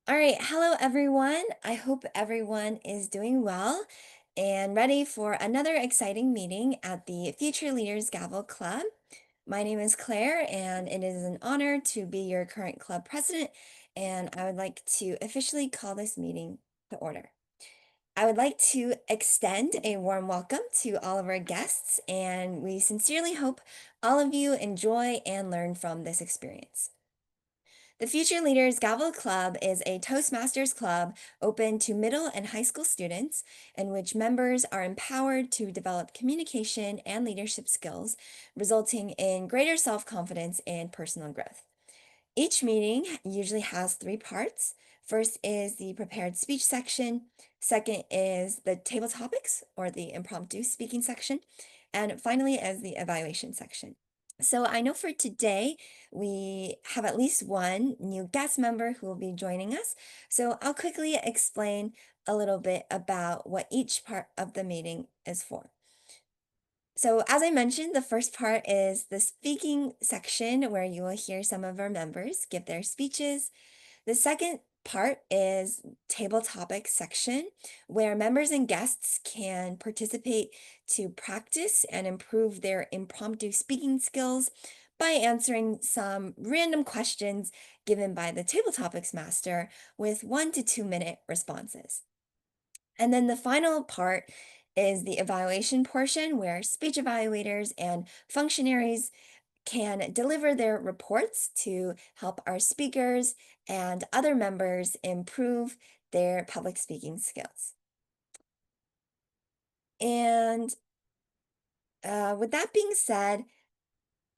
All right, hello everyone. I hope everyone is doing well and ready for another exciting meeting at the Future Leaders Gavel Club. My name is Claire, and it is an honor to be your current club president, and I would like to officially call this meeting to order. I would like to extend a warm welcome to all of our guests, and we sincerely hope all of you enjoy and learn from this experience. The Future Leaders Gavel Club is a Toastmasters club open to middle and high school students, in which members are empowered to develop communication and leadership skills, resulting in greater self confidence and personal growth. Each meeting usually has three parts. First is the prepared speech section, second is the table topics or the impromptu speaking section, and finally is the evaluation section. So I know for today, we have at least one new guest member who will be joining us. So I'll quickly explain a little bit about what each part of the meeting is for. So as I mentioned, the first part is the speaking section where you will hear some of our members give their speeches. The second part is table topics section where members and guests can participate to practice and improve their impromptu speaking skills by answering some random questions given by the table topics master with 1 to 2 minute responses. And then the final part is the evaluation portion where speech evaluators and functionaries can deliver their reports to help our speakers and other members improve their public speaking skills. And with that being said,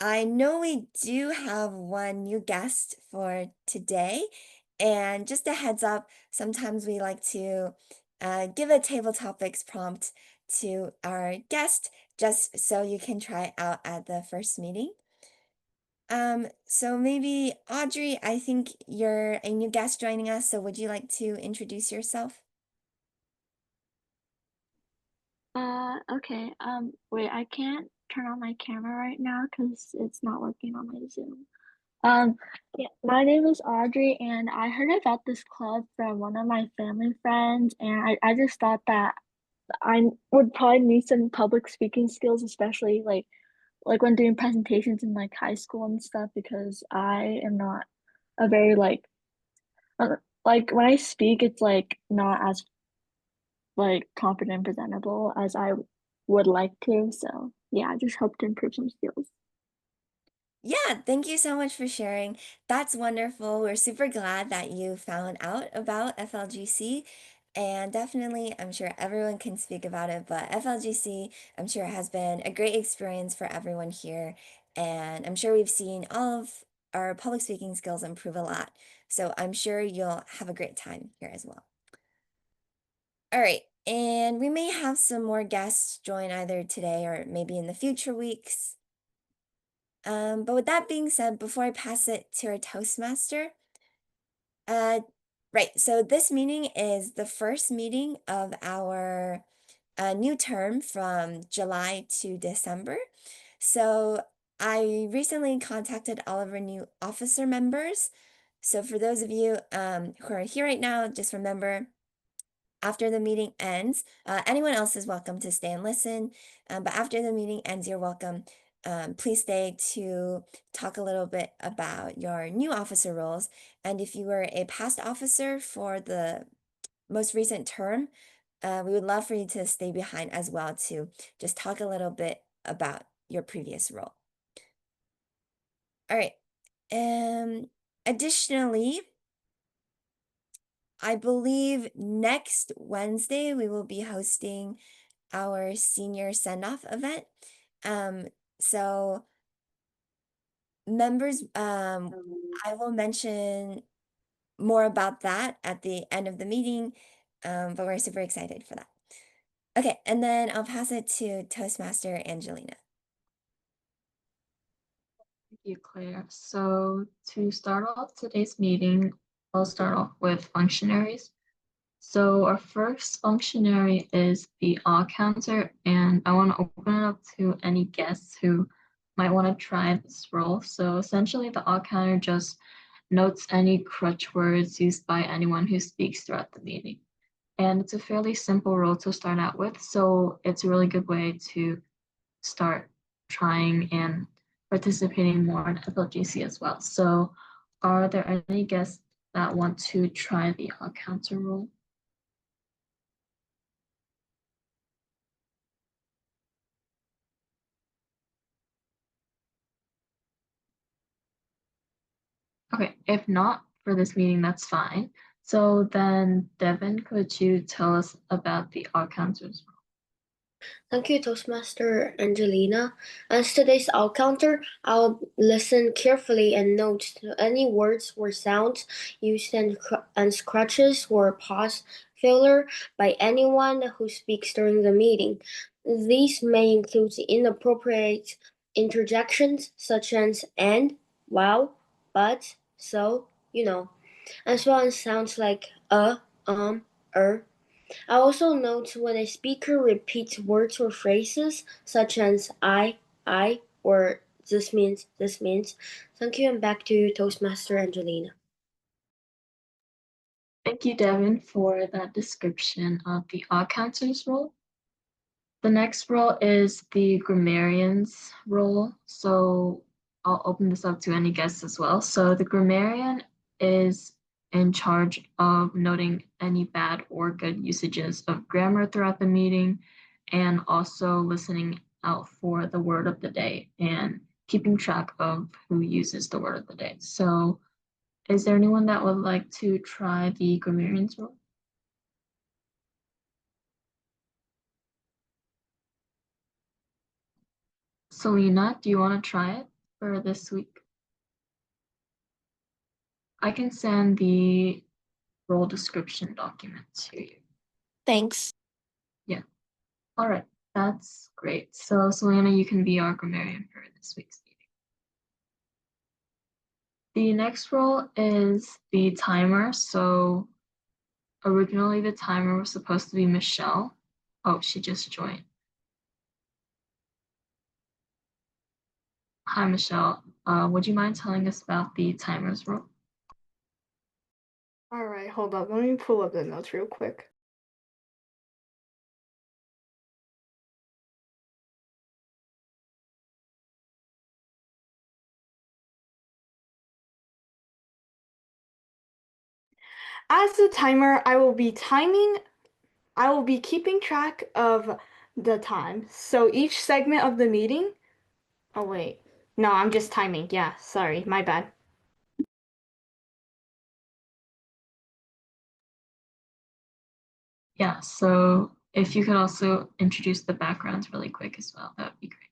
I know we do have one new guest for today. And just a heads up, sometimes we like to give a table topics prompt to our guest just so you can try it out at the first meeting. So maybe Audrey, I think you're a new guest joining us, so would you like to introduce yourself? Okay. Wait, I can't turn on my camera right now because it's not working on my Zoom. Um, yeah, my name is Audrey, and I heard about this club from one of my family friends, and I just thought that I would probably need some public speaking skills, especially like when doing presentations in like high school and stuff, because I am not a very uh, like when I speak, it's like not as like confident and presentable as I would like to. So yeah, I just hope to improve some skills. Yeah, thank you so much for sharing. That's wonderful. We're super glad that you found out about FLGC. And definitely, I'm sure everyone can speak about it, but FLGC, I'm sure has been a great experience for everyone here. And I'm sure we've seen all of our public speaking skills improve a lot. So I'm sure you'll have a great time here as well. All right. And we may have some more guests join either today or maybe in the future weeks. But with that being said, before I pass it to our Toastmaster, uh, right, so this meeting is the first meeting of our new term from July to December. So I recently contacted all of our new officer members. So for those of you who are here right now, just remember after the meeting ends, anyone else is welcome to stay and listen. But after the meeting ends, you're welcome. Please stay to talk a little bit about your new officer roles. And if you were a past officer for the most recent term, we would love for you to stay behind as well to just talk a little bit about your previous role. All right. Additionally, I believe next Wednesday we will be hosting our senior send-off event. Um, so members, I will mention more about that at the end of the meeting, but we're super excited for that. Okay, and then I'll pass it to Toastmaster Angelina. Thank you, Claire. So to start off today's meeting, I'll start off with functionaries. So our first functionary is the all counter, and I want to open it up to any guests who might want to try this role. So essentially the all counter just notes any crutch words used by anyone who speaks throughout the meeting. And it's a fairly simple role to start out with, so it's a really good way to start trying and participating more in FLGC as well. So are there any guests that want to try the odd counter rule? Okay, if not for this meeting, that's fine. So then, Devin, could you tell us about the odd counters? Thank you, Toastmaster Angelina. As today's out counter, I'll listen carefully and note any words or sounds used as crutches or pause filler by anyone who speaks during the meeting. These may include inappropriate interjections such as and, wow, but, so, as well as sounds like er. I also note when a speaker repeats words or phrases such as I, or this means, this means. Thank you, and back to you, Toastmaster Angelina. Thank you, Devin, for that description of the odd counters role. The next role is the grammarian's role. So I'll open this up to any guests as well. So the grammarian is in charge of noting any bad or good usages of grammar throughout the meeting, and also listening out for the word of the day and keeping track of who uses the word of the day. So is there anyone that would like to try the grammarian's role? Selena, do you want to try it for this week? I can send the role description document to you. Thanks. Yeah. All right. That's great. So Selena, you can be our grammarian for this week's meeting. The next role is the timer. So originally the timer was supposed to be Michelle. Oh, she just joined. Hi, Michelle. Would you mind telling us about the timer's role? All right, hold up. Let me pull up the notes real quick. As the timer, I will be keeping track of the time. So each segment of the meeting. Oh, wait. No, I'm just timing. Yeah, sorry, my bad. Yeah, so if you could also introduce the backgrounds really quick as well, that would be great.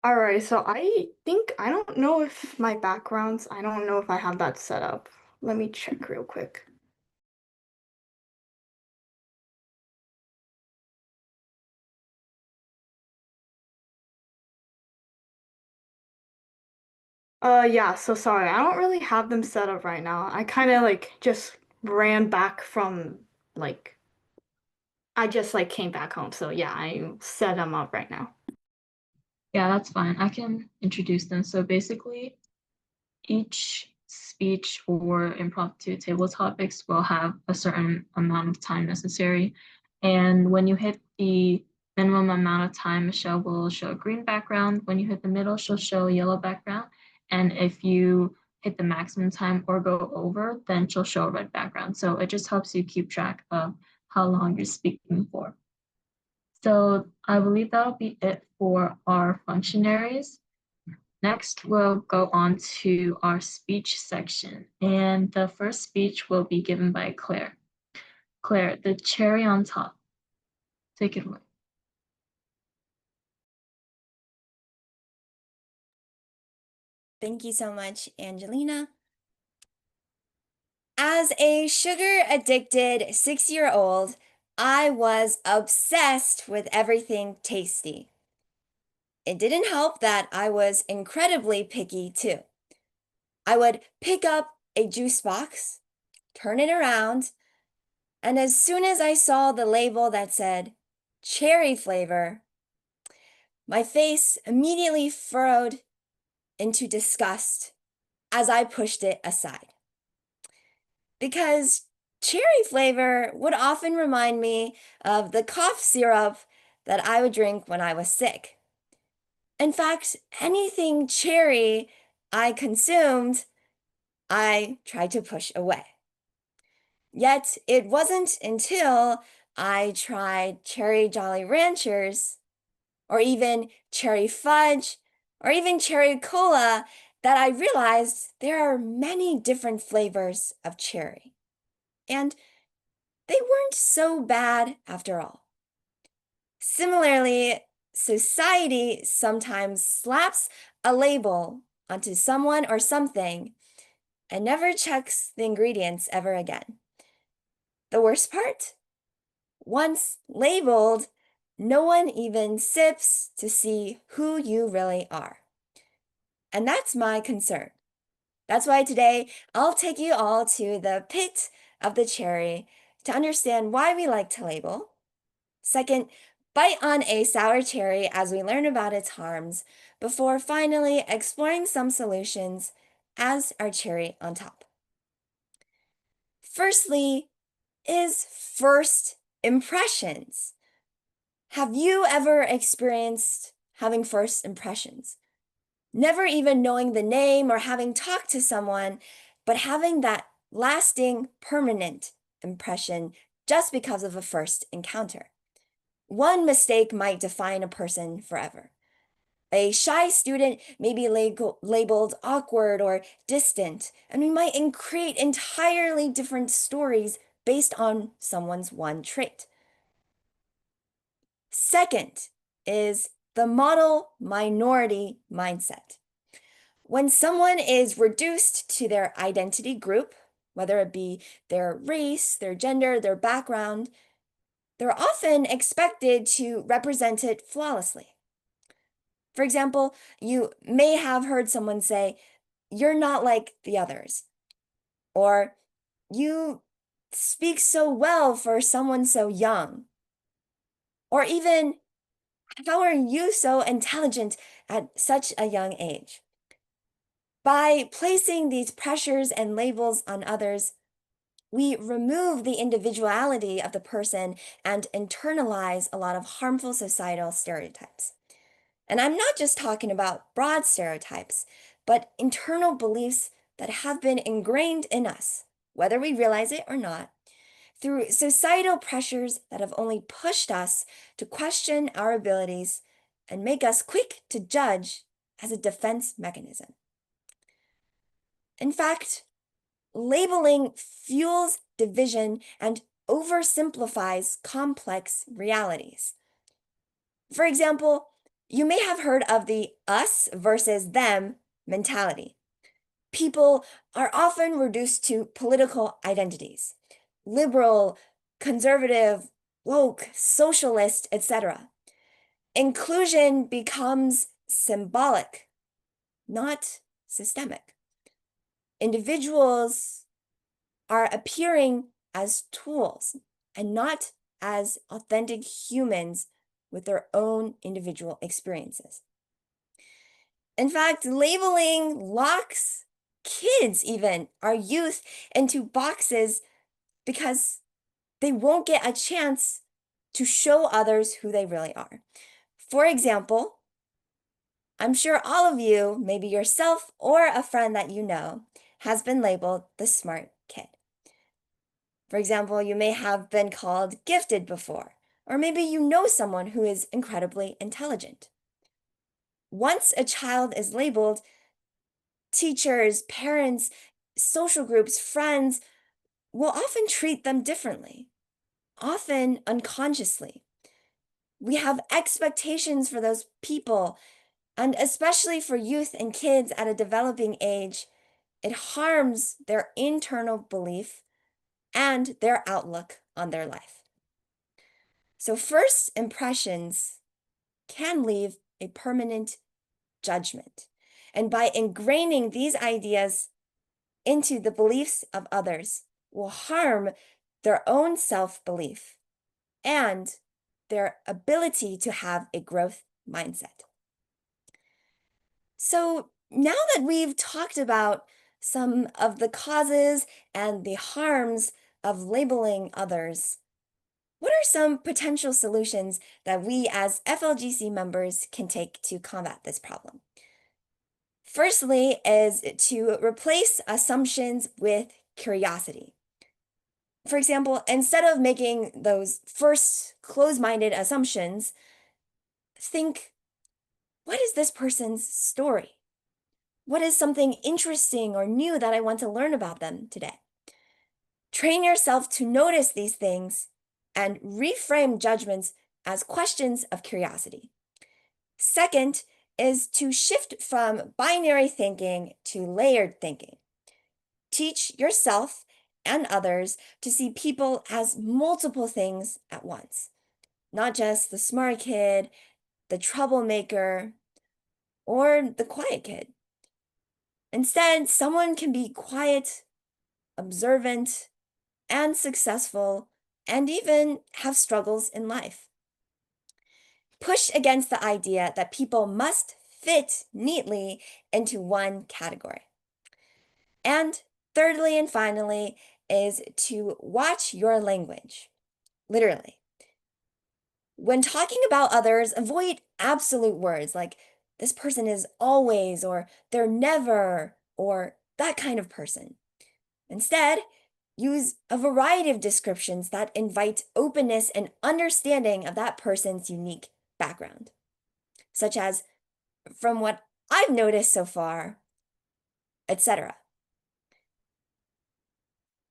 All right, so I don't know if my backgrounds, I don't know if I have that set up. Let me check real quick. Yeah, so sorry. I don't really have them set up right now. I kind of just ran back from like I just came back home. So yeah, I set them up right now. Yeah, that's fine. I can introduce them. So basically, each speech or impromptu table topics will have a certain amount of time necessary. And when you hit the minimum amount of time, Michelle will show a green background. When you hit the middle, she'll show a yellow background. And if you hit the maximum time or go over, then she'll show a red background. So it just helps you keep track of how long you're speaking for. So I believe that'll be it for our functionaries. Next, we'll go on to our speech section, and the first speech will be given by Claire. Claire, the cherry on top. Take it away. Thank you so much, Angelina. As a sugar addicted 6-year-old, I was obsessed with everything tasty. It didn't help that I was incredibly picky too. I would pick up a juice box, turn it around, and as soon as I saw the label that said cherry flavor, my face immediately furrowed into disgust. as I pushed it aside. Because cherry flavor would often remind me of the cough syrup that I would drink when I was sick. In fact, anything cherry I consumed, I tried to push away. Yet it wasn't until I tried cherry Jolly Ranchers, or even cherry fudge, or even cherry cola that I realized there are many different flavors of cherry. And they weren't so bad after all. Similarly, society sometimes slaps a label onto someone or something and never checks the ingredients ever again. The worst part? Once labeled, no one even sips to see who you really are. And that's my concern. That's why today I'll take you all to the pit of the cherry to understand why we like to label. Second, bite on a sour cherry as we learn about its harms before finally exploring some solutions as our cherry on top. Firstly, is first impressions. Have you ever experienced having first impressions? Never even knowing the name or having talked to someone, but having that lasting, permanent impression just because of a first encounter. One mistake might define a person forever. A shy student may be labeled awkward or distant, and we might create entirely different stories based on someone's one trait. Second is the model minority mindset. When someone is reduced to their identity group, whether it be their race, their gender, their background, they're often expected to represent it flawlessly. For example, you may have heard someone say, "You're not like the others," or "You speak so well for someone so young," or even, "How are you so intelligent at such a young age?" By placing these pressures and labels on others, we remove the individuality of the person and internalize a lot of harmful societal stereotypes. And I'm not just talking about broad stereotypes, but internal beliefs that have been ingrained in us, whether we realize it or not, through societal pressures that have only pushed us to question our abilities and make us quick to judge as a defense mechanism. In fact, labeling fuels division and oversimplifies complex realities. For example, you may have heard of the us versus them mentality. People are often reduced to political identities: liberal, conservative, woke, socialist, etc. Inclusion becomes symbolic, not systemic. Individuals are appearing as tools and not as authentic humans with their own individual experiences. In fact, labeling locks kids, even our youth, into boxes because they won't get a chance to show others who they really are. For example, I'm sure all of you, maybe yourself or a friend that you know, has been labeled the smart kid. For example, you may have been called gifted before, or maybe you know someone who is incredibly intelligent. Once a child is labeled, teachers, parents, social groups, friends will often treat them differently, often unconsciously. We have expectations for those people, and especially for youth and kids at a developing age, it harms their internal belief and their outlook on their life. So, first impressions can leave a permanent judgment. And by ingraining these ideas into the beliefs of others, will harm their own self belief and their ability to have a growth mindset. So, now that we've talked about some of the causes and the harms of labeling others, what are some potential solutions that we as FLGC members can take to combat this problem? Firstly, is to replace assumptions with curiosity. For example, instead of making those first closed-minded assumptions, think, what is this person's story? What is something interesting or new that I want to learn about them today? Train yourself to notice these things and reframe judgments as questions of curiosity. Second is to shift from binary thinking to layered thinking. Teach yourself and others to see people as multiple things at once, not just the smart kid, the troublemaker, or the quiet kid. Instead, someone can be quiet, observant, and successful, and even have struggles in life. Push against the idea that people must fit neatly into one category. And thirdly and finally is to watch your language, literally. When talking about others, avoid absolute words like this person is always, or they're never, or that kind of person. Instead, use a variety of descriptions that invite openness and understanding of that person's unique background, such as, from what I've noticed so far, etc.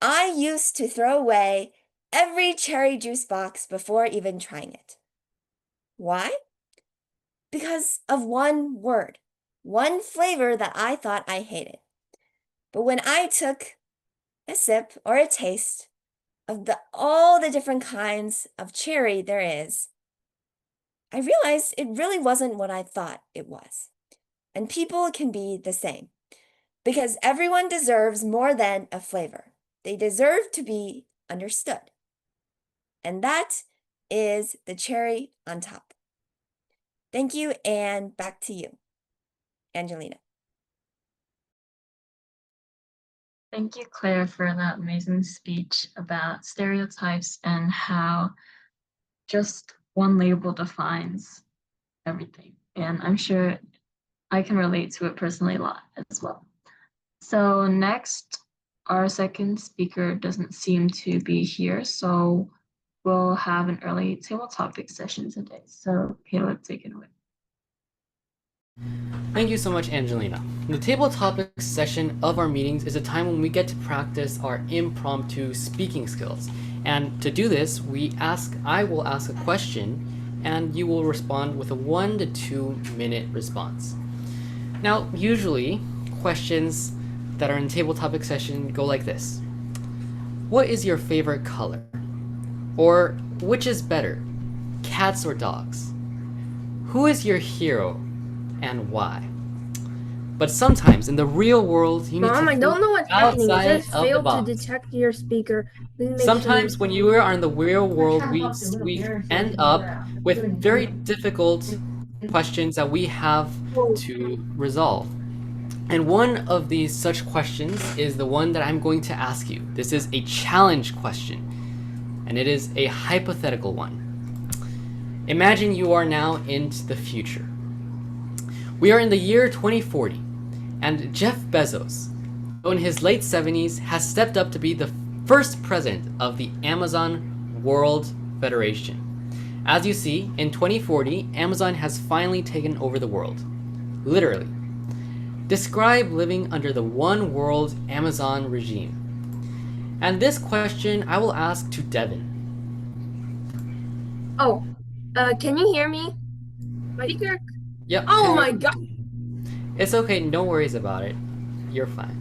I used to throw away every cherry juice box before even trying it. Why? Because of one word, one flavor that I thought I hated. But when I took a sip or a taste of all the different kinds of cherry there is, I realized it really wasn't what I thought it was. And people can be the same, because everyone deserves more than a flavor. They deserve to be understood. And that is the cherry on top. Thank you, and back to you, Angelina. Thank you, Claire, for that amazing speech about stereotypes and how just one label defines everything. And I'm sure I can relate to it personally a lot as well. So next, our second speaker doesn't seem to be here, so we'll have an early table topic session today. So Caleb, take it away. Thank you so much, Angelina. The table topics session of our meetings is a time when we get to practice our impromptu speaking skills. And to do this, I will ask a question and you will respond with a 1 to 2 minute response. Now, usually questions that are in table topic session go like this. What is your favorite color? Or which is better, cats or dogs? Who is your hero and why? But sometimes in the real world, you need Mom, to I don't know what's happening. It outside says of the failed to box. detect your speaker. Please make Sometimes sure. when you are in the real world, we end up with very difficult questions that we have to resolve. And one of these such questions is the one that I'm going to ask you. This is a challenge question, and it is a hypothetical one. Imagine you are now into the future. We are in the year 2040, and Jeff Bezos, in his late 70s, has stepped up to be the first president of the Amazon World Federation. As you see, in 2040, Amazon has finally taken over the world. Literally. Describe living under the one world Amazon regime. And this question I will ask to Devin. Oh, can you hear me? My speaker? Yep. Oh my god. It's okay, no worries about it. You're fine.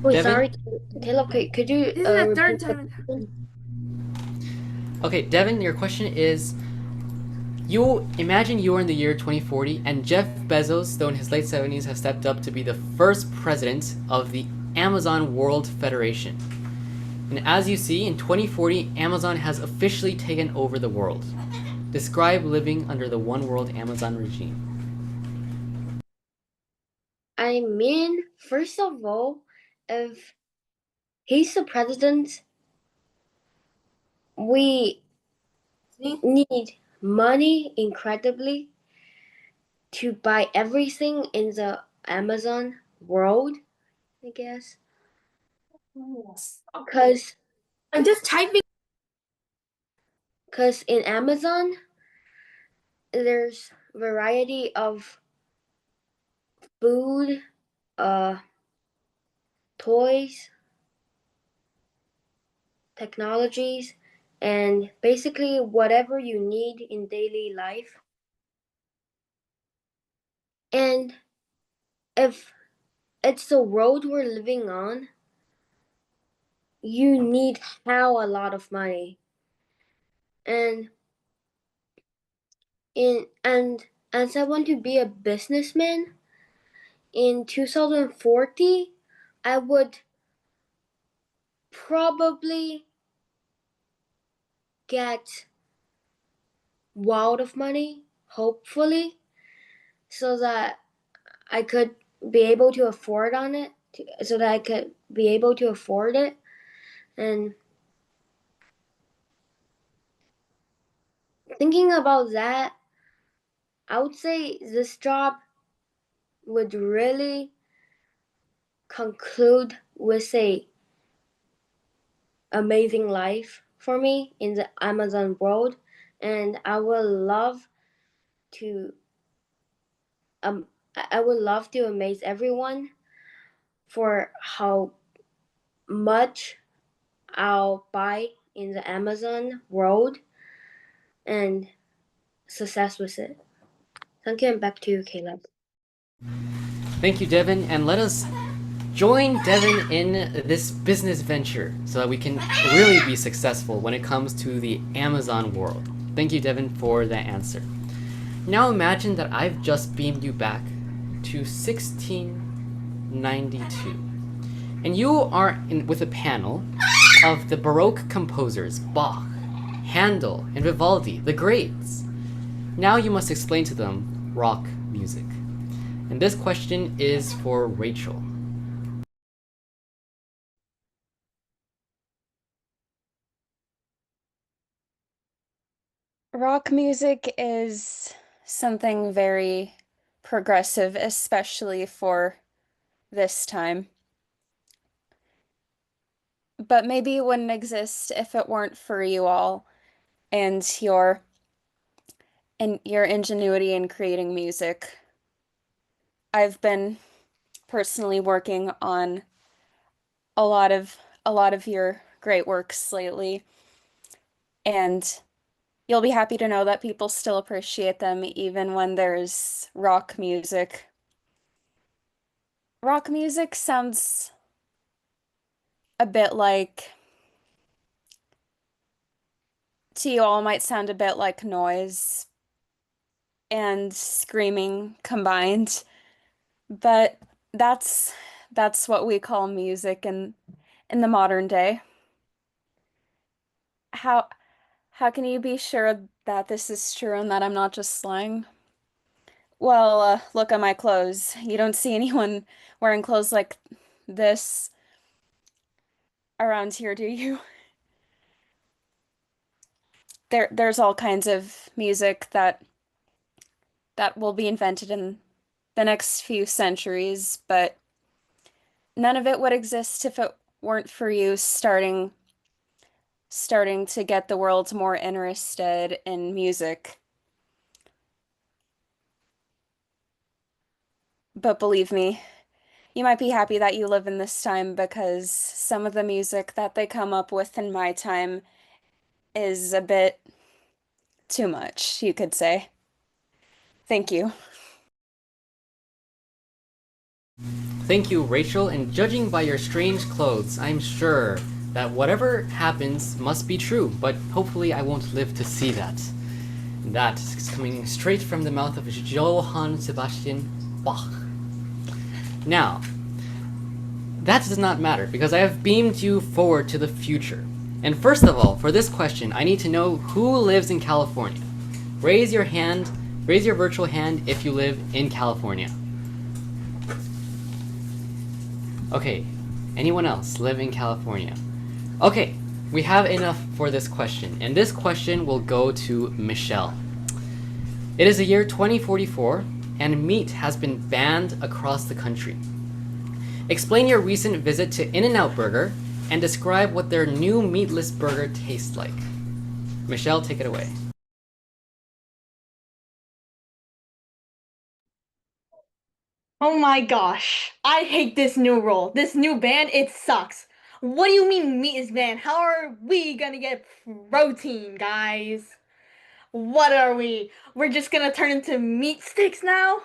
Wait, Devin? sorry, Caleb. Could you This is the repeat third the time. question? Okay, Devin, your question is, you imagine you are in the year 2040 and Jeff Bezos, though in his late 70s, has stepped up to be the first president of the Amazon World Federation. And as you see, in 2040, Amazon has officially taken over the world. Describe living under the one world Amazon regime. I mean, first of all, if he's the president, we need money incredibly to buy everything in the Amazon world, I guess. Because I'm just typing. in Amazon, there's variety of food, toys, technologies, and basically whatever you need in daily life. And if it's the world we're living on, you need how a lot of money. And as I want to be a businessman in 2040, I would probably get wild of money, hopefully, so that I could be able to afford on it, so that I could be able to afford it. And thinking about that, I would say this job would really conclude with a amazing life for me in the Amazon world, and I would love to I would love to amaze everyone for how much I'll buy in the Amazon world and success with it. Thank you, and back to you, Caleb. Thank you, Devin, and let us join Devin in this business venture so that we can really be successful when it comes to the Amazon world. Thank you, Devin, for that answer. Now imagine that I've just beamed you back to 1692, and you are with a panel of the Baroque composers Bach, Handel, and Vivaldi, the greats. Now you must explain to them rock music. And this question is for Rachel. Rock music is something very progressive, especially for this time. But maybe it wouldn't exist if it weren't for you all and your ingenuity in creating music. I've been personally working on a lot of your great works lately, and you'll be happy to know that people still appreciate them even when there's rock music. Rock music sounds a bit like, to you all might sound a bit like noise and screaming combined, but that's that's what we call music in the modern day. How how can you be sure that this is true and that I'm not just slang? Well, look at my clothes. You don't see anyone wearing clothes like this around here, do you? There's all kinds of music that will be invented in the next few centuries, but none of it would exist if it weren't for you starting to get the world more interested in music. But believe me, you might be happy that you live in this time because some of the music that they come up with in my time is a bit too much, you could say. Thank you. Thank you, Rachel, and judging by your strange clothes, I'm sure that whatever happens must be true, but hopefully I won't live to see that. And that is coming straight from the mouth of Johann Sebastian Bach. Now, that does not matter because I have beamed you forward to the future. And first of all, for this question, I need to know who lives in California. Raise your hand, raise your virtual hand if you live in California. Okay, Anyone else live in California? Okay, we have enough for this question, and this question will go to Michelle. It is the year 2044, and meat has been banned across the country. Explain your recent visit to In-N-Out Burger and describe what their new meatless burger tastes like. Michelle, take it away. Oh my gosh, I hate this new rule. This new ban, it sucks. What do you mean meat is banned? How are we gonna get protein, guys? What are we? We're just gonna turn into meat sticks now?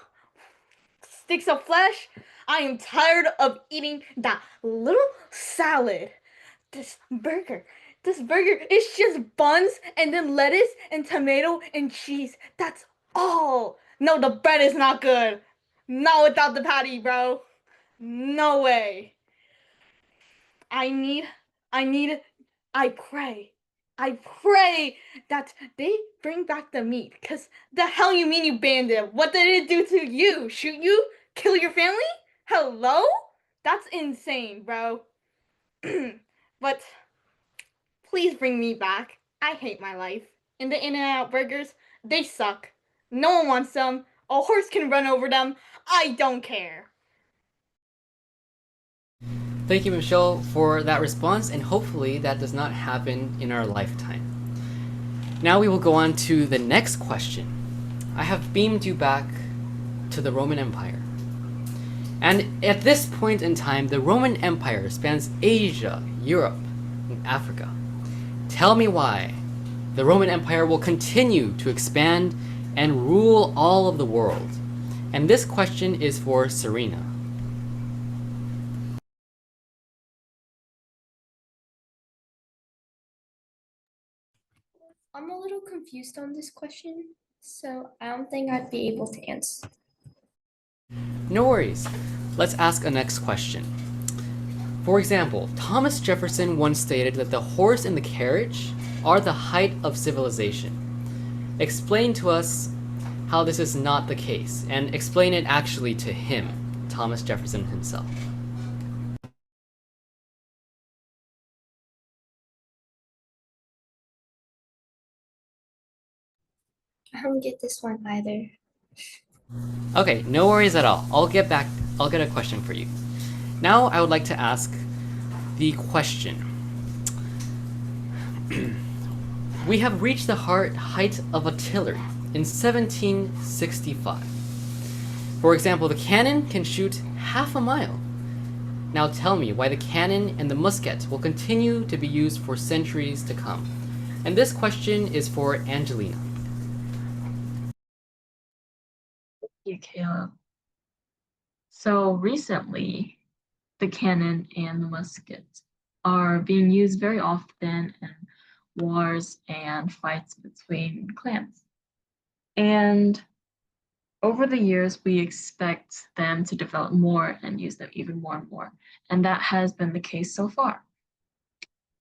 Sticks of flesh? I am tired of eating that little salad. This burger. This burger is just buns and then lettuce and tomato and cheese. That's all. No, the bread is not good. Not without the patty, bro. No way. I need, I need, I pray that they bring back the meat. Cause the hell you mean you banned it? What did it do to you? Shoot you? Kill your family? Hello? That's insane, bro. But please bring me back. I hate my life. And the In-N-Out burgers, they suck. No one wants them. A horse can run over them. I don't care. Thank you, Michelle, for that response, and hopefully that does not happen in our lifetime. Now we will go on to the next question. I have beamed you back to the Roman Empire. And at this point in time, the Roman Empire spans Asia, Europe, and Africa. Tell me why the Roman Empire will continue to expand and rule all of the world. And this question is for Serena. I'm a little confused on this question, so I don't think I'd be able to answer. No worries. Let's ask a next question. For example, Thomas Jefferson once stated that the horse and the carriage are the height of civilization. Explain to us how this is not the case, and explain it actually to him, Thomas Jefferson himself. I don't get this one either. Okay, no worries at all. I'll get a question for you. Now I would like to ask the question. We have reached the height of artillery in 1765. For example, the cannon can shoot half a mile. Now tell me why the cannon and the musket will continue to be used for centuries to come. And this question is for Angelina. Thank you, Caleb. So recently, the cannon and the musket are being used very often in wars and fights between clans. And over the years, we expect them to develop more and use them even more and more. And that has been the case so far.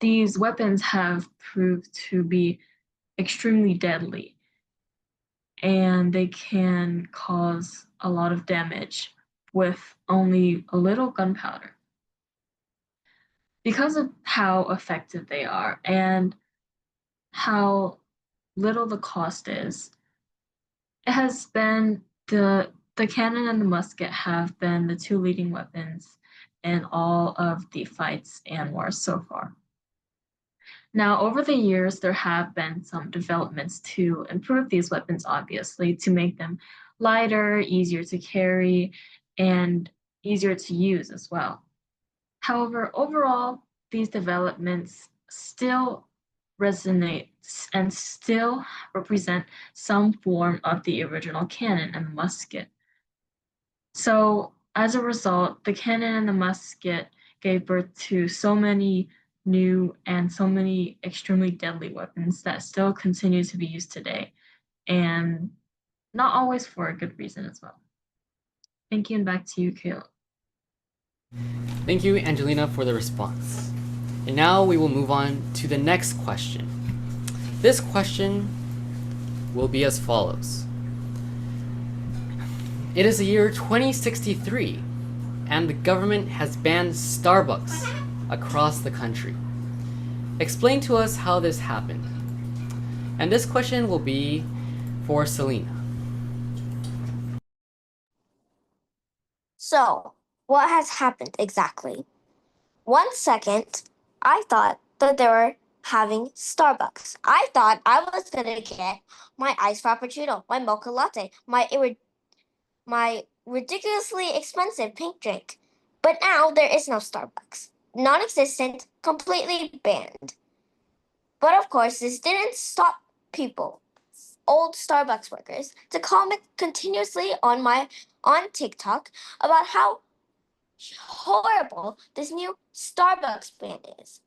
These weapons have proved to be extremely deadly, and they can cause a lot of damage with only a little gunpowder. Because of how effective they are and how little the cost is, it has been the cannon and the musket have been the two leading weapons in all of the fights and wars so far. Now, over the years, there have been some developments to improve these weapons, obviously, to make them lighter, easier to carry, and easier to use as well. However, overall, these developments still resonate and still represent some form of the original cannon and musket. So as a result, the cannon and the musket gave birth to so many new and so many extremely deadly weapons that still continue to be used today, and not always for a good reason as well. Thank you, and back to you, Caleb. Thank you, Angelina, for the response. And now we will move on to the next question. This question will be as follows. It is the year 2063, and the government has banned Starbucks across the country. Explain to us how this happened. And this question will be for Selena. So, what has happened exactly? 1 second, I thought that they were having Starbucks. I thought I was gonna get my iced frappuccino, my mocha latte, my ridiculously expensive pink drink. But now there is no Starbucks. Non-existent, completely banned. But of course, this didn't stop people, old Starbucks workers, to comment continuously on TikTok about how horrible this new Starbucks ban is.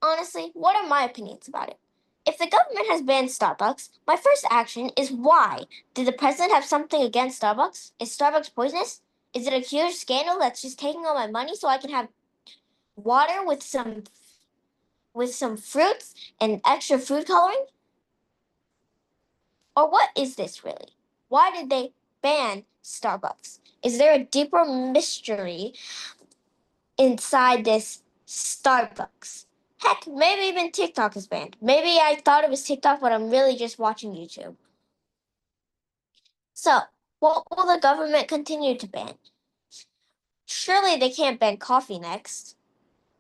Honestly, what are my opinions about it? If the government has banned Starbucks, my first action is why? Did the president have something against Starbucks? Is Starbucks poisonous? Is it a huge scandal that's just taking all my money so I can have water with some fruits and extra food coloring? Or what is this really? Why did they ban Starbucks? Is there a deeper mystery inside this Starbucks? Heck, maybe even TikTok is banned. Maybe I thought it was TikTok, but I'm really just watching YouTube. So, what will the government continue to ban? Surely they can't ban coffee next.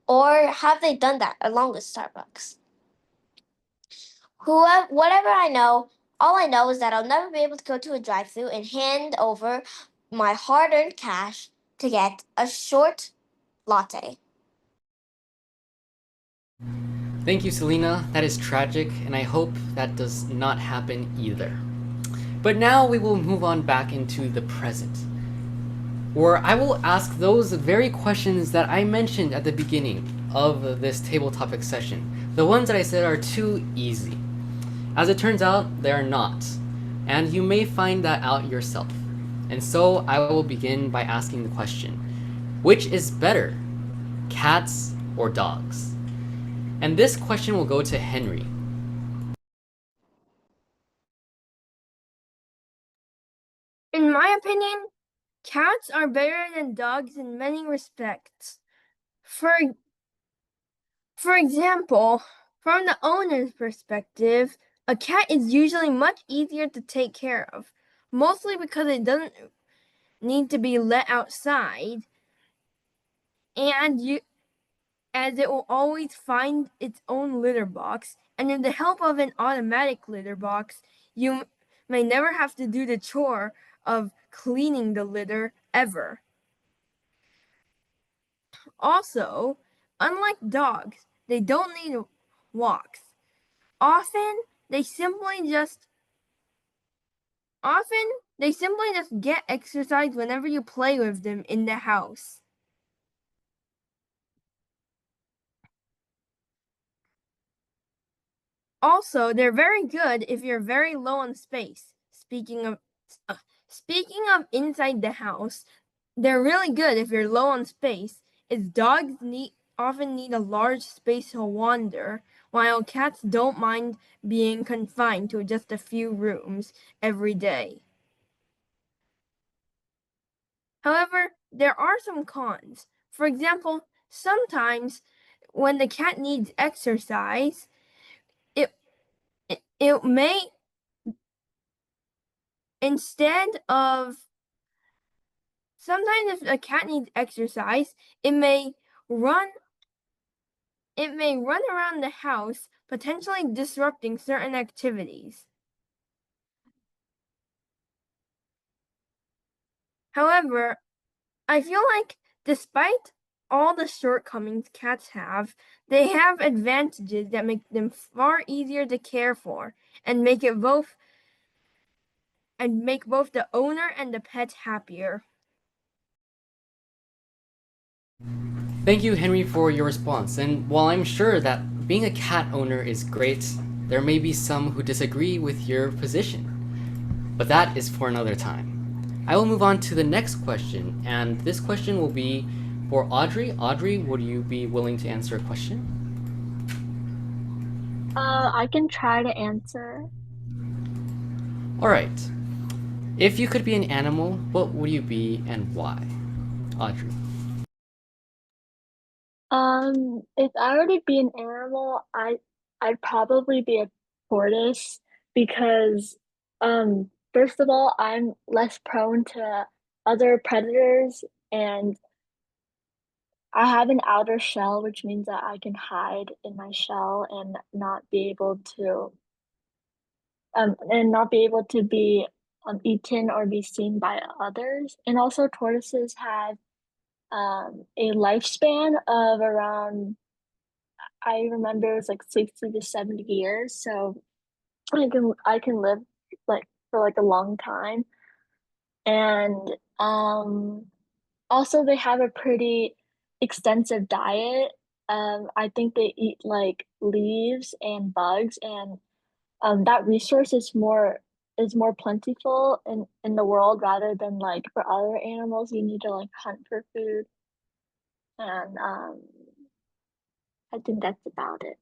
Or have they done that along with Starbucks? Whatever I know, all I know is that I'll never be able to go to a drive-thru and hand over my hard-earned cash to get a short latte. Thank you, Selena. That is tragic, and I hope that does not happen either. But now we will move on back into the present, where I will ask those very questions that I mentioned at the beginning of this table topic session, the ones that I said are too easy. As it turns out, they are not, and you may find that out yourself. And so I will begin by asking the question, which is better, cats or dogs? And this question will go to Henry. In my opinion, cats are better than dogs in many respects. For example, from the owner's perspective, a cat is usually much easier to take care of, mostly because it doesn't need to be let outside, and as it will always find its own litter box, and with the help of an automatic litter box, you may never have to do the chore of cleaning the litter ever. Also, unlike dogs, they don't need walks. Often, they simply just get exercise whenever you play with them in the house. Also, they're very good if you're very low on space. Speaking of inside the house, they're really good if you're low on space, as dogs often need a large space to wander, while cats don't mind being confined to just a few rooms every day. However, there are some cons. For example, sometimes when the cat needs exercise, it may, instead of sometimes if a cat needs exercise, it may run around the house, potentially disrupting certain activities. However, I feel like despite all the shortcomings cats have, they have advantages that make them far easier to care for and make both the owner and the pet happier. Thank you, Henry, for your response. And while I'm sure that being a cat owner is great, there may be some who disagree with your position. But that is for another time. I will move on to the next question, and this question will be for Audrey. Audrey, would you be willing to answer a question? I can try to answer. All right. If you could be an animal, what would you be and why? Audrey. If I were to be an animal, I'd probably be a tortoise because, first of all, I'm less prone to other predators, and I have an outer shell, which means that I can hide in my shell and not be able to be eaten or be seen by others. And also, tortoises have a lifespan of around, I remember it was like 60 to 70 years. So I can live like for like a long time. And also they have a pretty extensive diet. I think they eat like leaves and bugs, and that resource is more plentiful in the world rather than like for other animals you need to like hunt for food. And I think that's about it.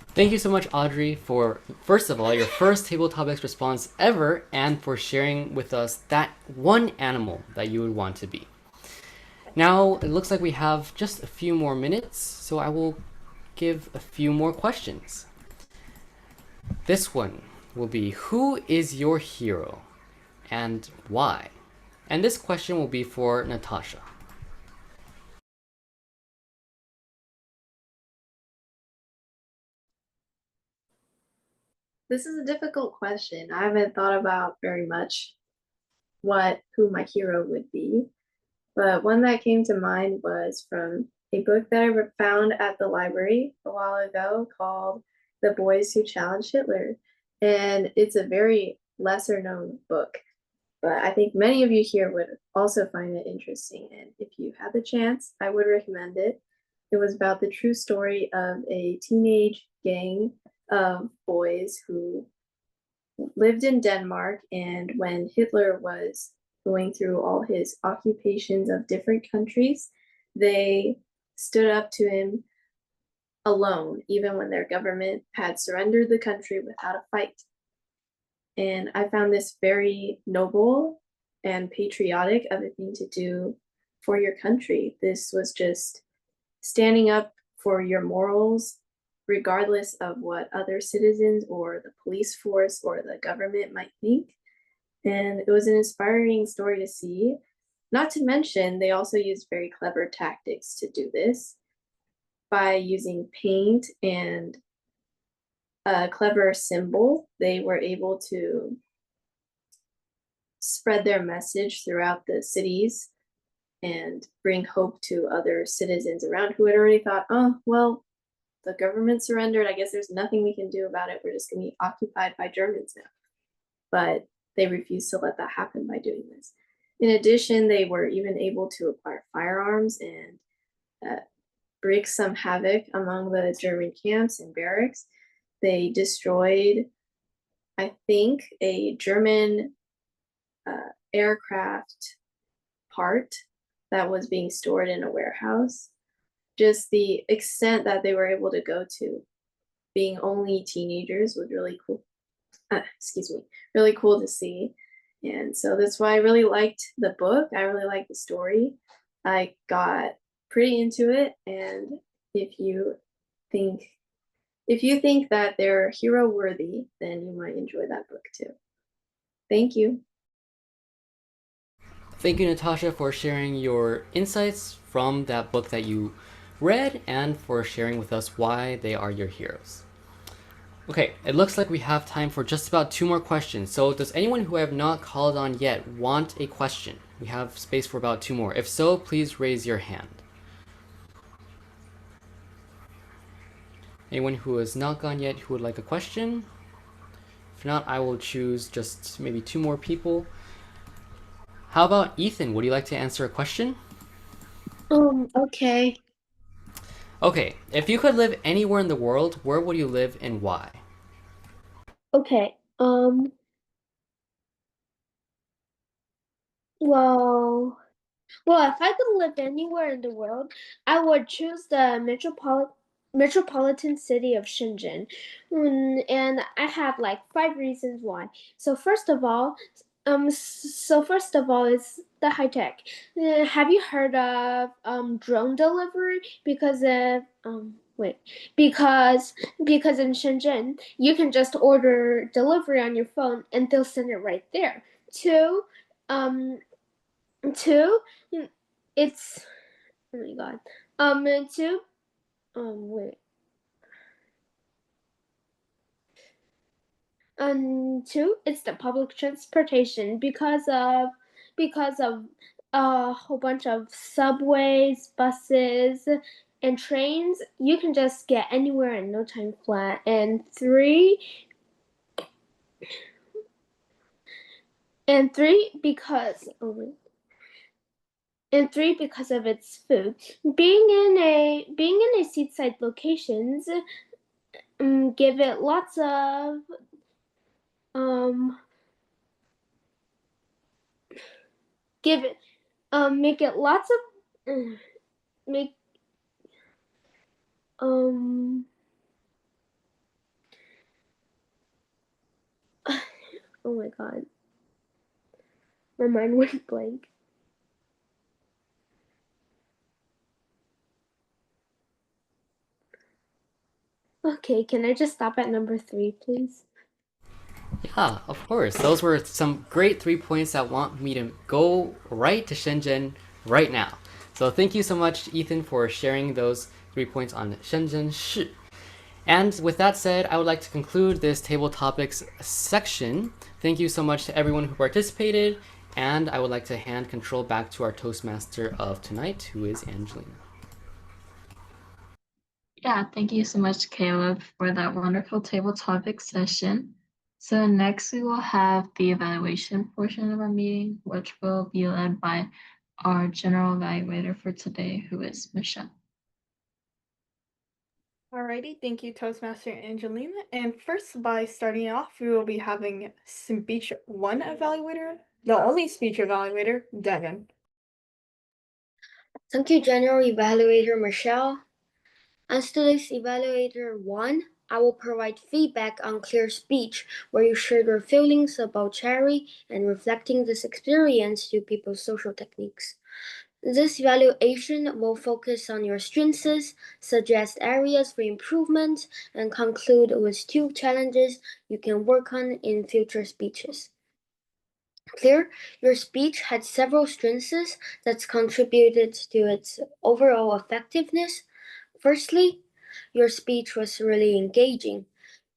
Thank you so much, Audrey, for, first of all, your first Table Topics response ever, and for sharing with us that one animal that you would want to be. Now, it looks like we have just a few more minutes, so I will give a few more questions. This one will be, who is your hero and why? And this question will be for Natasha. This is a difficult question. I haven't thought about very much who my hero would be, but one that came to mind was from a book that I found at the library a while ago called The Boys Who Challenged Hitler. And it's a very lesser known book, but I think many of you here would also find it interesting. And if you had the chance, I would recommend it. It was about the true story of a teenage gang of boys who lived in Denmark, and when Hitler was going through all his occupations of different countries, they stood up to him alone, even when their government had surrendered the country without a fight. And I found this very noble and patriotic of a thing to do for your country. This was just standing up for your morals, regardless of what other citizens or the police force or the government might think. And it was an inspiring story to see. Not to mention, they also used very clever tactics to do this by using paint and a clever symbol. They were able to spread their message throughout the cities and bring hope to other citizens around who had already thought, oh, well, the government surrendered. I guess there's nothing we can do about it. We're just going to be occupied by Germans now. But they refused to let that happen by doing this. In addition, they were even able to acquire firearms and wreak some havoc among the German camps and barracks. They destroyed, I think, a German aircraft part that was being stored in a warehouse. Just the extent that they were able to go to, being only teenagers, was really cool. Really cool to see. And so that's why I really liked the book. I really liked the story. I got pretty into it. And if you think that they're hero worthy, then you might enjoy that book too. Thank you. Thank you, Natasha, for sharing your insights from that book that you read and for sharing with us why they are your heroes. Okay, it looks like we have time for just about 2 more questions. So does anyone who I have not called on yet want a question? We have space for about 2 more. If so, please raise your hand. Anyone who has not gone yet who would like a question? If not, I will choose just maybe 2 more people. How about Ethan? Would you like to answer a question? Okay. Okay, if you could live anywhere in the world, where would you live and why? Okay. Well, if I could live anywhere in the world, I would choose the metropolitan city of Shenzhen. And I have like 5 reasons why. So first of all, So first of all, it's the high tech. Have you heard of drone delivery? Because in Shenzhen you can just order delivery on your phone and they'll send it right there. Two, um, two, it's oh my god. Two, wait. Two, it's the public transportation because of a whole bunch of subways, buses, and trains. You can just get anywhere in no time flat. And three because oh wait. And three, because of its food. Being in a seaside locations, give it lots of give it make it lots of make oh my god, my mind went blank. Okay, can I just stop at number 3, please? Yeah, of course. Those were some great 3 points that want me to go right to Shenzhen right now. So thank you so much, Ethan, for sharing those 3 points on Shenzhen Shi. And with that said, I would like to conclude this table topics section. Thank you so much to everyone who participated, and I would like to hand control back to our Toastmaster of tonight, who is Angelina. Yeah, thank you so much, Caleb, for that wonderful table topic session. So next we will have the evaluation portion of our meeting, which will be led by our general evaluator for today, who is Michelle. Alrighty, thank you, Toastmaster Angelina. And first, by starting off, we will be having speech 1 evaluator, the only speech evaluator, Devin. Thank you, General Evaluator Michelle. As today's Evaluator 1, I will provide feedback on clear speech, where you share your feelings about charity and reflecting this experience to people's social techniques. This evaluation will focus on your strengths, suggest areas for improvement, and conclude with 2 challenges you can work on in future speeches. Clear, your speech had several strengths that contributed to its overall effectiveness. Firstly, your speech was really engaging,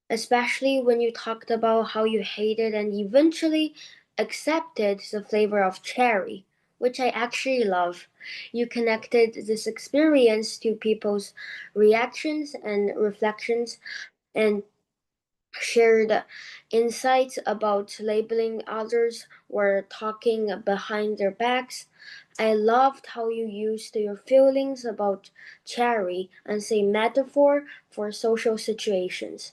especially when you talked about how you hated and eventually accepted the flavor of cherry, which I actually love. You connected this experience to people's reactions and reflections and shared insights about labeling others or talking behind their backs. I loved how you used your feelings about cherry as a metaphor for social situations.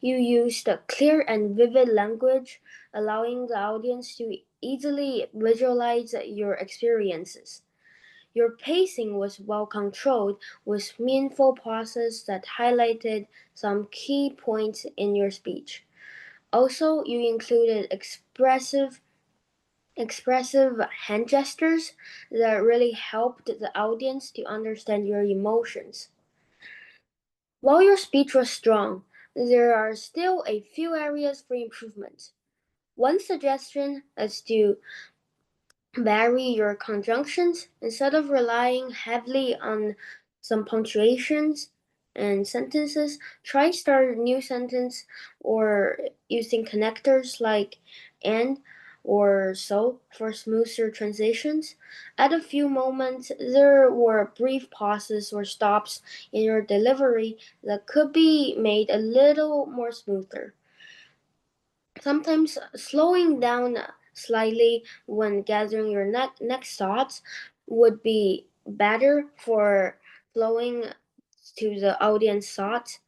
You used a clear and vivid language, allowing the audience to easily visualize your experiences. Your pacing was well controlled, with meaningful pauses that highlighted some key points in your speech. Also, you included expressive hand gestures that really helped the audience to understand your emotions. While your speech was strong, there are still a few areas for improvement. One suggestion is to vary your conjunctions instead of relying heavily on some punctuations and sentences. Try start a new sentence or using connectors like and or so for smoother transitions. At a few moments, there were brief pauses or stops in your delivery that could be made a little more smoother. Sometimes slowing down slightly when gathering your next thoughts would be better for flowing to the audience thoughts.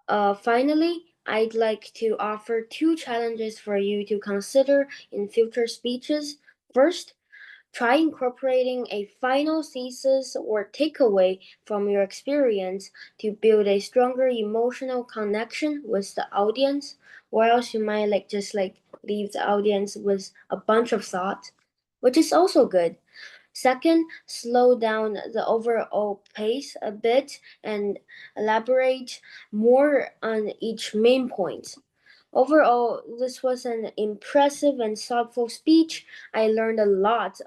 Finally, I'd like to offer 2 challenges for you to consider in future speeches. First, try incorporating a final thesis or takeaway from your experience to build a stronger emotional connection with the audience. or else you might just leave the audience with a bunch of thoughts, which is also good. Second, slow down the overall pace a bit and elaborate more on each main point. Overall, this was an impressive and thoughtful speech. I learned a lot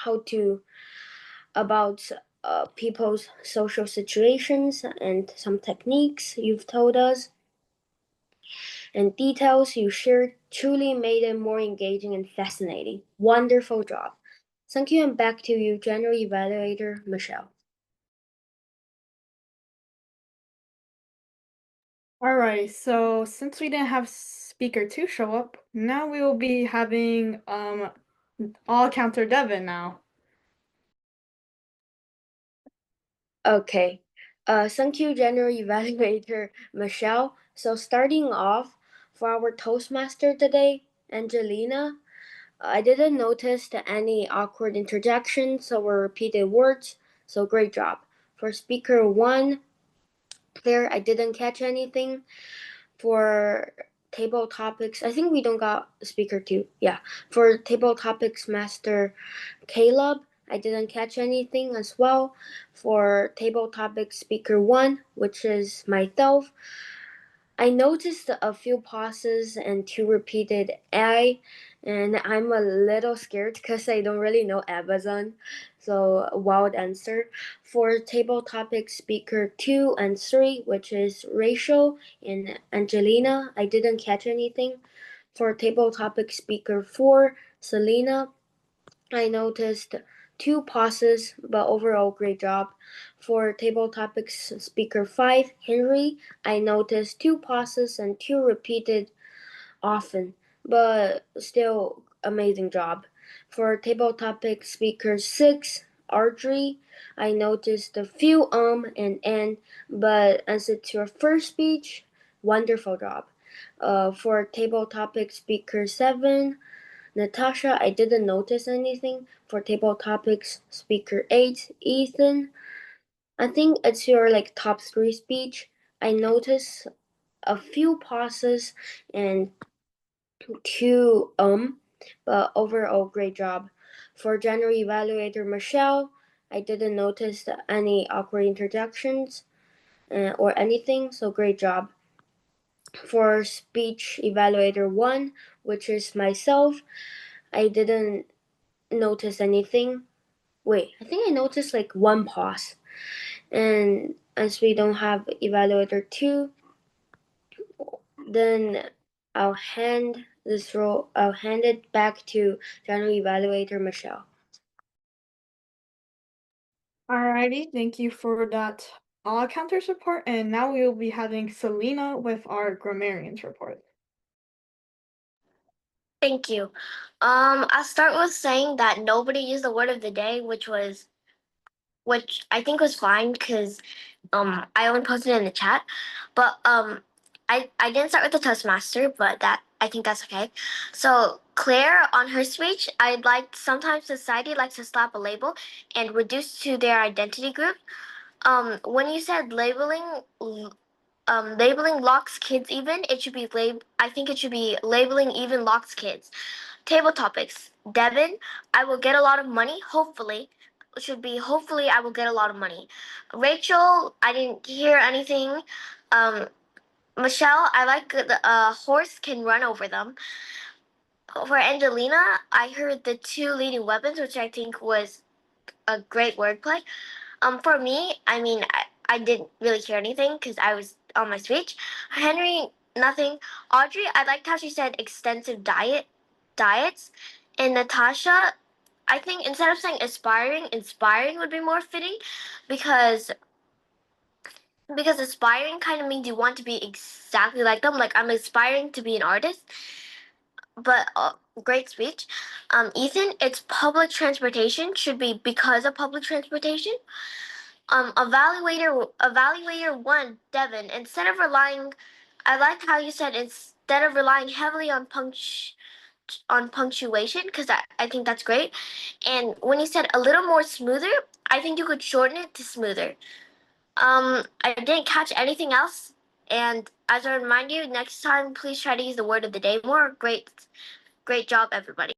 how to about people's social situations and some techniques you've told us and details you shared truly made it more engaging and fascinating. Wonderful job. Thank you, and back to you, General Evaluator Michelle. All right, so since we didn't have speaker 2 show up, now we will be having all counter Devin now. Okay. Thank you, General Evaluator Michelle. So starting off for our Toastmaster today, Angelina, I didn't notice any awkward interjections or repeated words, so great job. For speaker 1, Claire, I didn't catch anything. For table topics, I think we don't got speaker 2. Yeah. For table topics master Caleb, I didn't catch anything as well. For table topic speaker 1, which is myself, I noticed a few pauses and 2 repeated I, and I'm a little scared because I don't really know Amazon. So, wild answer. For table topic speaker 2 and 3, which is Rachel and Angelina, I didn't catch anything. For table topic speaker 4, Selena, I noticed 2 pauses, but overall, great job. For table topics speaker 5, Henry, I noticed 2 pauses and 2 repeated often, but still, amazing job. For table topic speaker 6, Audrey, I noticed a few and n, but as it's your first speech, wonderful job. For table topic speaker 7, Natasha, I didn't notice anything. For table topics, speaker 8, Ethan, I think it's your top 3 speech. I noticed a few pauses and 2 but overall great job. For general evaluator Michelle, I didn't notice any awkward interjections or anything, so great job. For speech evaluator 1, which is myself, I didn't notice anything. Wait, I think I noticed 1 pause. And as we don't have evaluator 2, then I'll hand it back to general evaluator Michelle. Alrighty, thank you for that all counters report, and now we will be having Selena with our grammarians report. Thank you. I'll start with saying that nobody used the word of the day, which I think was fine because I only posted it in the chat. But I didn't start with the Toastmaster, but I think that's okay. So Claire on her speech, I'd like sometimes society likes to slap a label and reduce to their identity group. When you said labeling locks kids even, it should be I think it should be labeling even locks kids. Table topics. Devin, I will get a lot of money, hopefully. Should be hopefully I will get a lot of money. Rachel, I didn't hear anything. Um, Michelle, I like the horse can run over them. For Angelina, I heard the 2 leading weapons, which I think was a great wordplay. For me, I mean, I didn't really hear anything because I was on my speech. Henry, nothing. Audrey, I liked how she said extensive diets. And Natasha, I think instead of saying aspiring, inspiring would be more fitting because aspiring kind of means you want to be exactly like them. Like I'm aspiring to be an artist, but great speech. Ethan, it's public transportation should be because of public transportation. Evaluator 1, Devin, instead of relying, I like how you said instead of relying heavily on punctuation because I think that's great. And when you said a little more smoother, I think you could shorten it to smoother. I didn't catch anything else And as I remind you, next time, please try to use the word of the day more. Great job, everybody.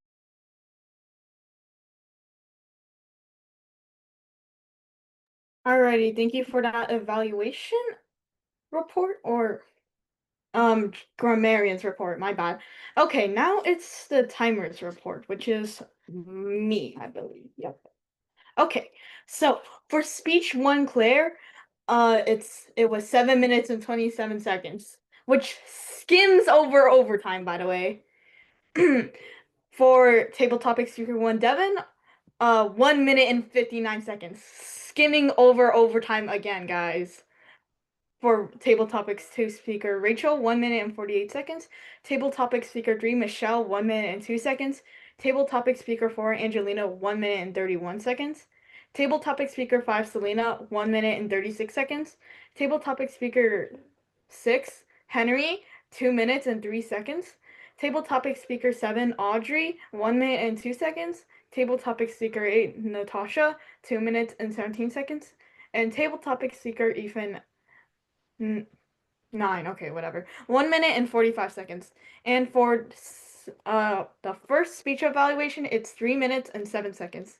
Alrighty, thank you for that evaluation report or grammarian's report, my bad. Okay, now it's the timer's report, which is me, I believe. Yep. Okay, so for speech one, Claire, it was 7 minutes and 27 seconds, which skims over overtime, by the way. For table topic speaker one, Devin, 1 minute and 59 seconds, skimming over overtime again, guys. For table topics 2 speaker Rachel, 1 minute and 48 seconds. Table topic speaker 3 Michelle, 1 minute and 2 seconds. Table topic speaker 4 Angelina, 1 minute and 31 seconds. Table topic speaker 5 Selena, 1 minute and 36 seconds. Table topic speaker 6 Henry, 2 minutes and 3 seconds. Table topic speaker 7 Audrey, 1 minute and 2 seconds. Table topic speaker 8 Natasha, 2 minutes and 17 seconds. And table topic speaker Ethan, 9, okay, whatever. 1 minute and 45 seconds. And for the first speech evaluation, it's 3 minutes and 7 seconds.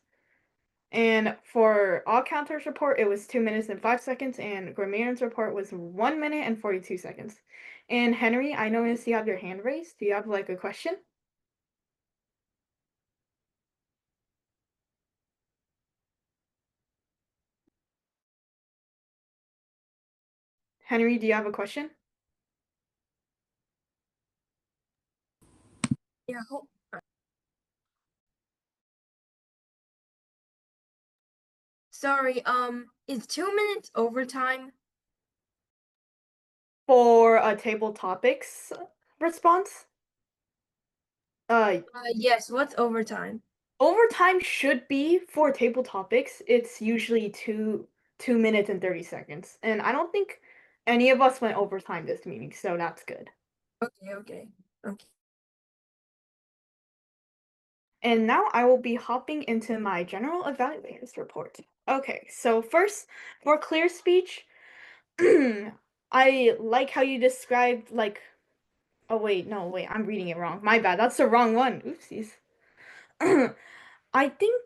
And for all counters report, it was 2 minutes and 5 seconds, and grammarian's report was 1 minute and 42 seconds. And Henry, I noticed you have your hand raised. Do you have like a question? Henry, do you have a question? Yeah. Sorry, is 2 minutes overtime? For a table topics response? Yes, what's overtime? Overtime should be for table topics. It's usually 2 minutes and 30 seconds. And I don't think any of us went overtime this meeting, so that's good. Okay. And now I will be hopping into my general evaluators report. Okay, so first, for clear speech, I like how you described like, oh wait, no, wait, I'm reading it wrong. My bad, that's the wrong one. Oopsies. I think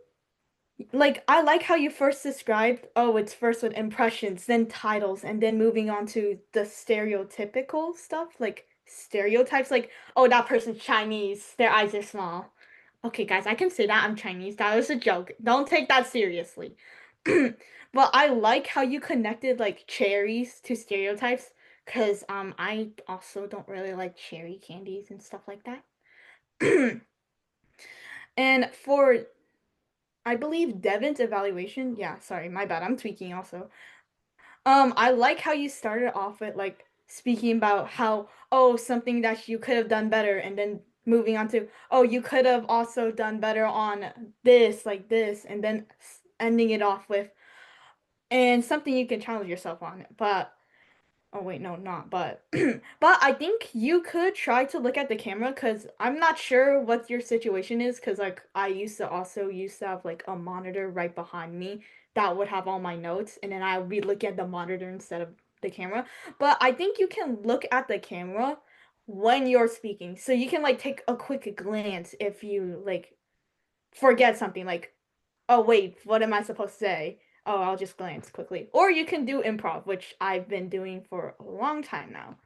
like I like how you first described, oh, it's first with impressions, then titles, and then moving on to the stereotypical stuff, like stereotypes, like, oh, that person's Chinese, their eyes are small. Okay, guys, I can say that I'm Chinese. That was a joke. Don't take that seriously. But I like how you connected like cherries to stereotypes, because I also don't really like cherry candies and stuff like that. And for I believe Devin's evaluation. Yeah, sorry, my bad. I'm tweaking also. I like how you started off with like speaking about how, oh, something that you could have done better, and then moving on to, oh, you could have also done better on this, like this, and then ending it off with and something you can challenge yourself on. But oh wait, no, not but. But I think you could try to look at the camera, because I'm not sure what your situation is, because like I used to have like a monitor right behind me that would have all my notes, and then I would be looking at the monitor instead of the camera. But I think you can look at the camera when you're speaking. So you can like take a quick glance if you like forget something, like, oh wait, what am I supposed to say? Oh, I'll just glance quickly. Or you can do improv, which I've been doing for a long time now.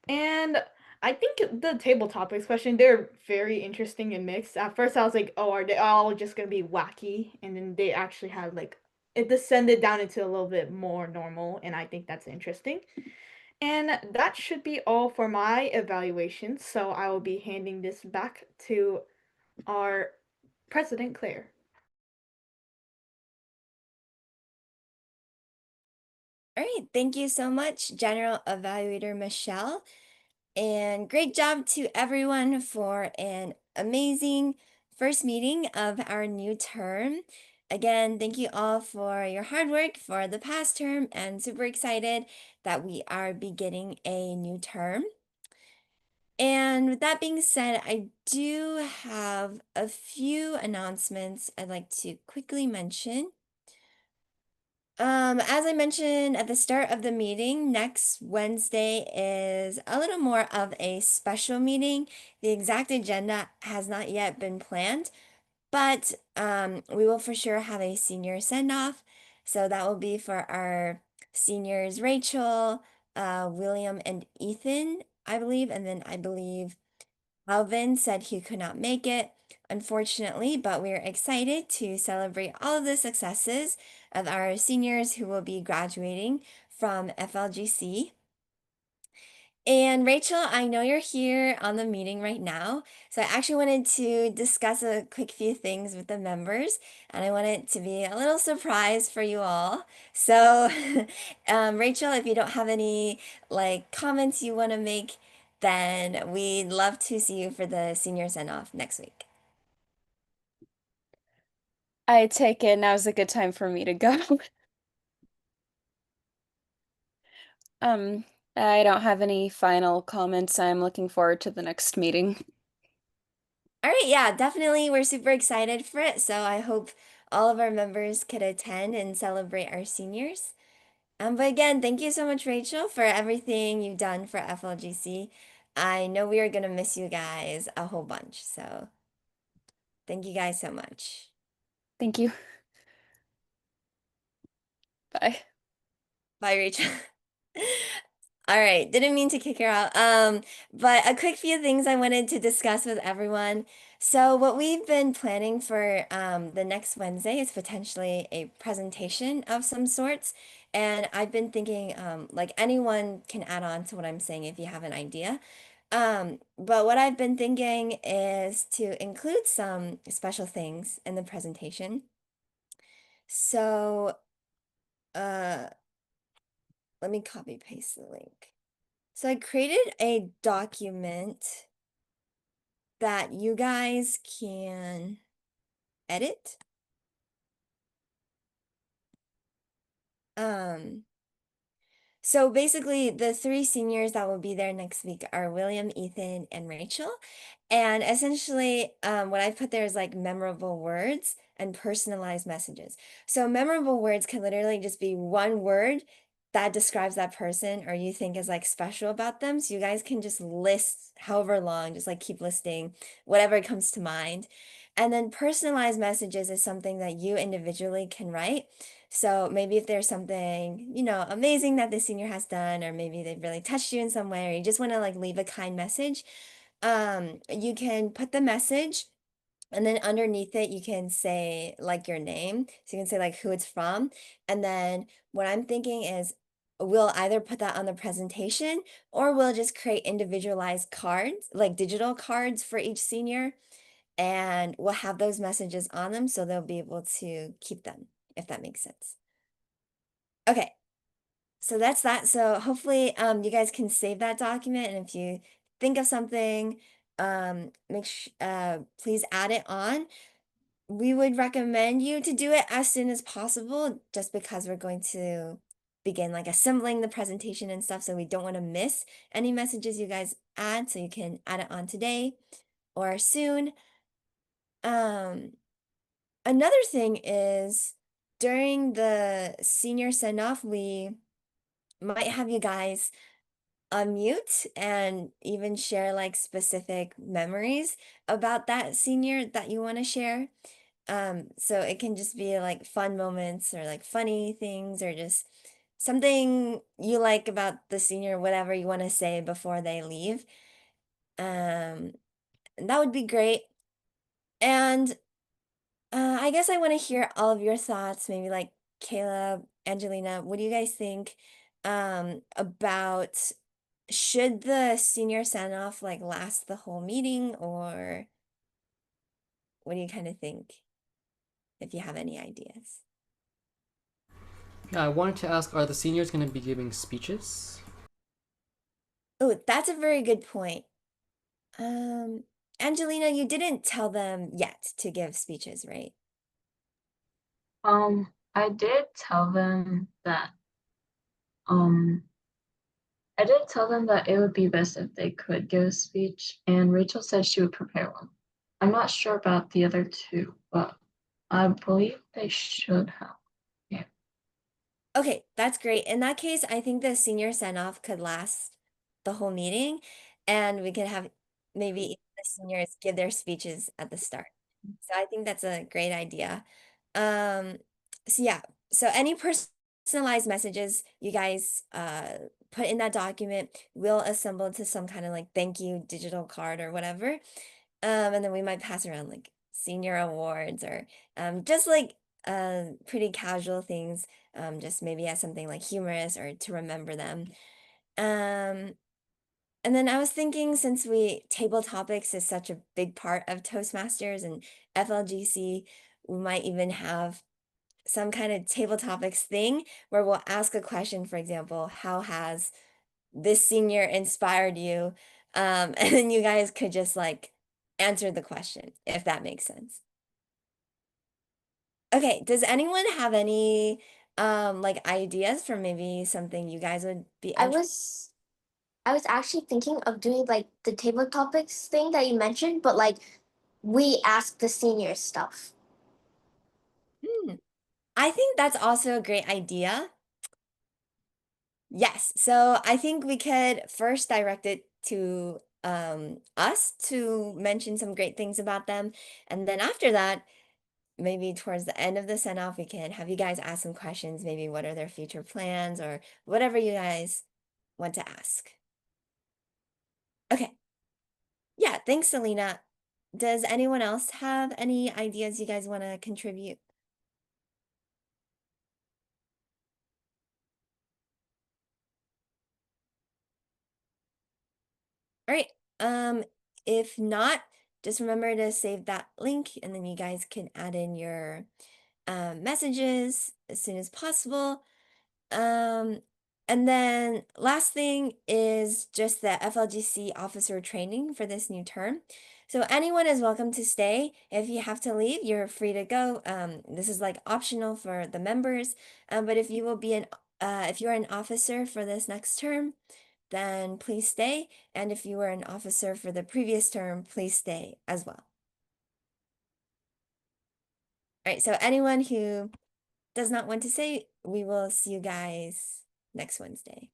And I think the table topics question, they're very interesting and mixed. At first I was like, oh, are they all just gonna be wacky? And then they actually had like it descended down into a little bit more normal, and I think that's interesting. And that should be all for my evaluation. So I will be handing this back to our president, Claire. All right, thank you so much, General Evaluator Michelle. And great job to everyone for an amazing first meeting of our new term. Again, thank you all for your hard work for the past term, and super excited that we are beginning a new term. And with that being said, I do have a few announcements I'd like to quickly mention. As I mentioned at the start of the meeting, next Wednesday is a little more of a special meeting. The exact agenda has not yet been planned, but we will for sure have a senior send-off. So that will be for our seniors, Rachel, William, and Ethan, I believe. And then I believe Alvin said he could not make it, unfortunately, but we're excited to celebrate all of the successes of our seniors who will be graduating from FLGC. And Rachel, I know you're here on the meeting right now, so I actually wanted to discuss a quick few things with the members, and I want it to be a little surprise for you all. So, Rachel, if you don't have any comments you want to make, then we'd love to see you for the senior send-off next week. I take it now's a good time for me to go. Um, I don't have any final comments. I'm looking forward to the next meeting. All right, yeah, definitely. We're super excited for it. So I hope all of our members could attend and celebrate our seniors. But again, thank you so much, Rachel, for everything you've done for FLGC. I know we are going to miss you guys a whole bunch. So thank you guys so much. Thank you. Bye. Bye, Rachel. All right, didn't mean to kick her out. But a quick few things I wanted to discuss with everyone. So what we've been planning for the next Wednesday is potentially a presentation of some sorts. And I've been thinking like anyone can add on to what I'm saying if you have an idea. But what I've been thinking is to include some special things in the presentation. So uh, let me copy paste the link. So I created a document that you guys can edit. So basically, the three seniors that will be there next week are William, Ethan, and Rachel. And essentially, what I put there is like memorable words and personalized messages. So memorable words can literally just be one word that describes that person or you think is like special about them. So you guys can just list however long, just like keep listing whatever comes to mind. And then personalized messages is something that you individually can write. So maybe if there's something, amazing that the senior has done, or maybe they've really touched you in some way, or you just want to like leave a kind message, you can put the message and then underneath it, you can say like your name. So you can say like who it's from. And then what I'm thinking is we'll either put that on the presentation or we'll just create individualized cards, like digital cards for each senior. And we'll have those messages on them so they'll be able to keep them, if that makes sense. Okay, so that's that. So hopefully you guys can save that document, and if you think of something, please add it on. We would recommend you to do it as soon as possible just because we're going to begin like assembling the presentation and stuff, so we don't want to miss any messages you guys add, so you can add it on today or soon. Another thing is during the senior send-off, we might have you guys unmute and even share like specific memories about that senior that you want to share. So it can just be like fun moments or like funny things or just something you like about the senior, whatever you want to say before they leave. And that would be great. And I guess I want to hear all of your thoughts, maybe like Caleb, Angelina, what do you guys think about should the senior send off like last the whole meeting, or what do you kind of think if you have any ideas? Yeah, I wanted to ask, are the seniors going to be giving speeches? Oh, that's a very good point. Angelina, you didn't tell them yet to give speeches, right? I did tell them that I did tell them that it would be best if they could give a speech, and Rachel said she would prepare one. I'm not sure about the other two, but I believe they should have. Yeah. Okay, that's great. In that case, I think the senior send-off could last the whole meeting, and we could have maybe the seniors give their speeches at the start. So I think that's a great idea. Um, so yeah, so any personalized messages you guys put in that document, we'll assemble to some kind of like thank you digital card or whatever. And then we might pass around like senior awards or just like pretty casual things, just maybe as something like humorous or to remember them. Um, and then I was thinking, since table topics is such a big part of Toastmasters and FLGC, we might even have some kind of table topics thing where we'll ask a question, for example, how has this senior inspired you? And then you guys could just like answer the question, if that makes sense. Okay, does anyone have any like ideas for maybe something you guys would be I interested? was I was actually thinking of doing like the table topics thing that you mentioned, but like we ask the seniors stuff. Hmm. I think that's also a great idea. Yes, so I think we could first direct it to us to mention some great things about them, and then after that, maybe towards the end of the send off, we can have you guys ask some questions, maybe what are their future plans or whatever you guys want to ask. Okay. Yeah, thanks, Selena. Does anyone else have any ideas you guys want to contribute? All right. If not, just remember to save that link and then you guys can add in your messages as soon as possible. Um, and then last thing is just the FLGC officer training for this new term. So anyone is welcome to stay. If you have to leave, you're free to go. This is like optional for the members. But if you will be if you're an officer for this next term, then please stay. And if you were an officer for the previous term, please stay as well. All right, so anyone who does not want to say, we will see you guys next Wednesday.